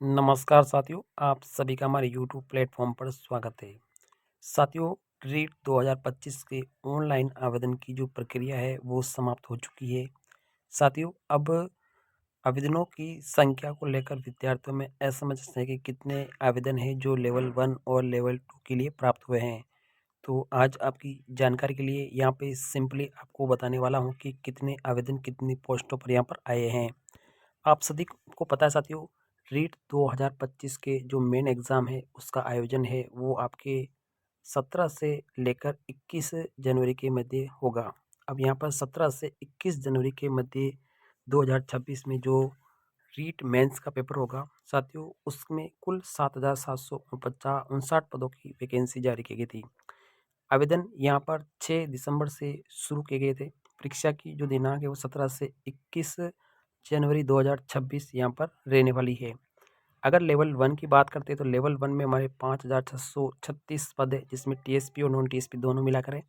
नमस्कार साथियों, आप सभी का हमारे यूट्यूब प्लेटफॉर्म पर स्वागत है। साथियों, रीट 2025 के ऑनलाइन आवेदन की जो प्रक्रिया है वो समाप्त हो चुकी है। साथियों, अब आवेदनों की संख्या को लेकर विद्यार्थियों में असमंजस है कि कितने आवेदन हैं जो लेवल 1 और लेवल 2 के लिए प्राप्त हुए हैं। तो आज आपकी जानकारी के लिए यहाँ पे सिंपली आपको बताने वाला हूँ कि कितने आवेदन कितनी पोस्टों पर यहाँ पर आए हैं। आप सभी को पता है साथियों, रीट 2025 के जो मेन एग्ज़ाम है उसका आयोजन है वो आपके 17 से लेकर 21 जनवरी के मध्य होगा। अब यहाँ पर 17 से 21 जनवरी के मध्य 2026 में जो रीट मेंस का पेपर होगा साथियों, उसमें कुल 7,759 पदों की वैकेंसी जारी की गई थी। आवेदन यहाँ पर 6 दिसंबर से शुरू किए गए थे। परीक्षा की जो दिनांक है वो 17 से 21 जनवरी 2026 यहाँ पर रहने वाली है। अगर लेवल 1 की बात करते हैं तो लेवल 1 में हमारे 5,636 पद है, जिसमें टीएसपी और नॉन टीएसपी दोनों मिलाकर है।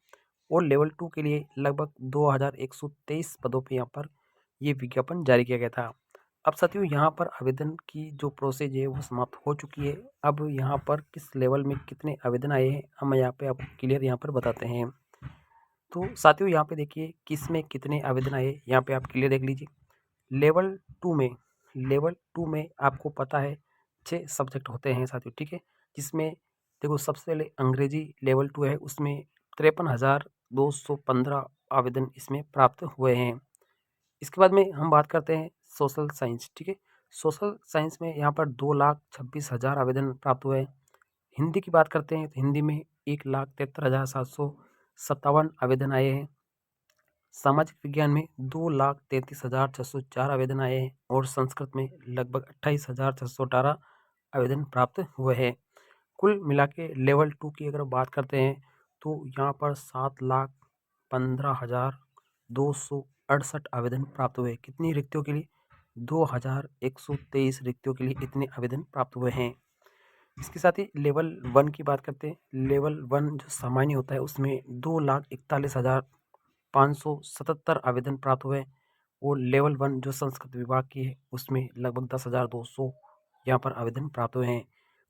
और लेवल 2 के लिए लगभग 2,123 पदों पे यहाँ पर ये विज्ञापन जारी किया गया था। अब साथियों, यहाँ पर आवेदन की जो प्रोसेस है वो समाप्त हो चुकी है। अब यहाँ पर किस लेवल में कितने आवेदन आए हैं हम यहाँ पे आपको क्लियर यहाँ पर बताते हैं। तो साथियों, यहाँ पे देखिए किस में कितने आवेदन आए, यहाँ पे आप क्लियर देख लीजिए। लेवल टू में आपको पता है 6 सब्जेक्ट होते हैं साथियों, ठीक है। जिसमें देखो सबसे पहले अंग्रेजी लेवल 2 है, उसमें 53,215 आवेदन इसमें प्राप्त हुए हैं। इसके बाद में हम बात करते हैं सोशल साइंस, ठीक है। सोशल साइंस में यहाँ पर 2,26,000 आवेदन प्राप्त हुए हैं। हिंदी की बात करते हैं तो हिंदी में 1,73,757 आवेदन आए हैं। सामाजिक विज्ञान में 2,33,604 आवेदन आए हैं और संस्कृत में लगभग 28,618 आवेदन प्राप्त हुए हैं। कुल मिला के लेवल 2 की अगर बात करते हैं तो यहाँ पर 7,15,268 आवेदन प्राप्त हुए। कितनी रिक्तियों के लिए? 2,123 रिक्तियों के लिए इतने आवेदन प्राप्त हुए हैं। इसके साथ ही लेवल 1 की बात करते हैं। लेवल 1 जो सामान्य होता है उसमें 2,41,577 आवेदन प्राप्त हुए और लेवल 1 जो संस्कृत विभाग की है उसमें लगभग 10,200 यहाँ पर आवेदन प्राप्त हुए हैं।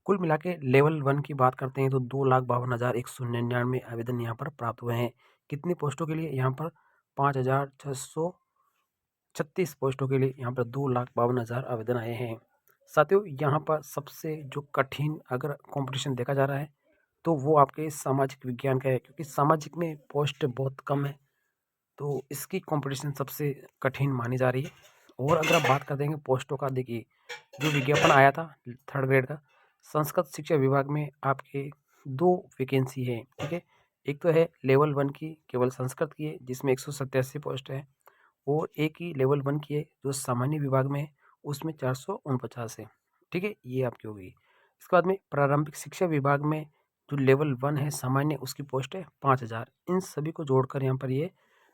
कुल मिला के लेवल 1 की बात करते हैं तो 2,52,199 आवेदन यहाँ पर प्राप्त हुए हैं। कितनी पोस्टों के लिए? यहाँ पर 5,636 पोस्टों के लिए यहाँ पर 2,52,000 आवेदन आए हैं। साथियों, यहाँ पर सबसे जो कठिन अगर कंपटीशन देखा जा रहा है तो वो आपके सामाजिक विज्ञान का है, क्योंकि सामाजिक में पोस्ट बहुत कम है, तो इसकी कंपटीशन सबसे कठिन मानी जा रही है। और अगर आप बात कर देंगे पोस्टों का, देखिए जो विज्ञापन आया था 3rd ग्रेड का, संस्कृत शिक्षा विभाग में आपके 2 वैकेंसी है, ठीक है। एक तो है लेवल 1 की केवल संस्कृत की है जिसमें 187 पोस्ट है, और एक ही लेवल 1 की है जो सामान्य विभाग में है उसमें 449 है, ठीक है। ये आपकी हो गई। इसके बाद में प्रारंभिक शिक्षा विभाग में जो लेवल 1 है सामान्य, उसकी पोस्ट है 5,000। इन सभी को जोड़कर यहाँ पर ये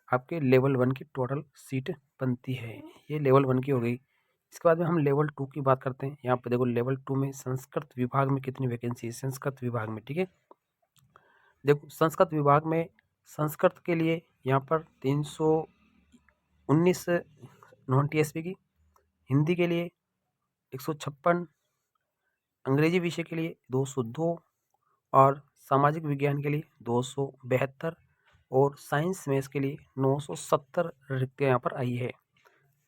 आपके लेवल 1 की टोटल सीट बनती है। ये लेवल 1 की हो गई। इसके बाद में हम लेवल 2 की बात करते हैं। यहाँ पे देखो लेवल 2 में संस्कृत विभाग में कितनी वैकेंसी है संस्कृत विभाग में, ठीक है। देखो संस्कृत विभाग में संस्कृत के लिए यहाँ पर 319 नॉन टीएसपी की, हिंदी के लिए 156, अंग्रेजी विषय के लिए 202 और सामाजिक विज्ञान के लिए 272 और साइंस मैथ्स के लिए 970 रिक्तियाँ यहाँ पर आई है।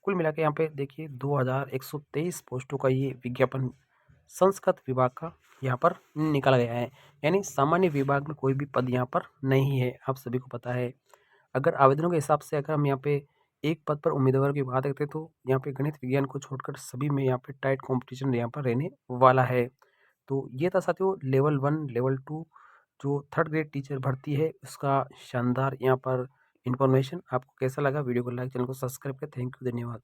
कुल मिला के यहाँ पे देखिए 2,123 पोस्टों का ये विज्ञापन संस्कृत विभाग का यहाँ पर निकाला गया है। यानी सामान्य विभाग में कोई भी पद यहाँ पर नहीं है, आप सभी को पता है। अगर आवेदनों के हिसाब से अगर हम यहाँ पे एक पद पर उम्मीदवार की बात करते हैं तो यहाँ पे गणित विज्ञान को छोड़कर सभी में यहाँ पे टाइट कॉम्पिटिशन यहाँ पर रहने वाला है। तो ये था साथियों लेवल 1 लेवल 2 जो 3rd ग्रेड टीचर भर्ती है उसका शानदार यहाँ पर इन्फॉर्मेशन। आपको कैसा लगा? वीडियो को लाइक, चैनल को सब्सक्राइब करें। थैंक यू, धन्यवाद।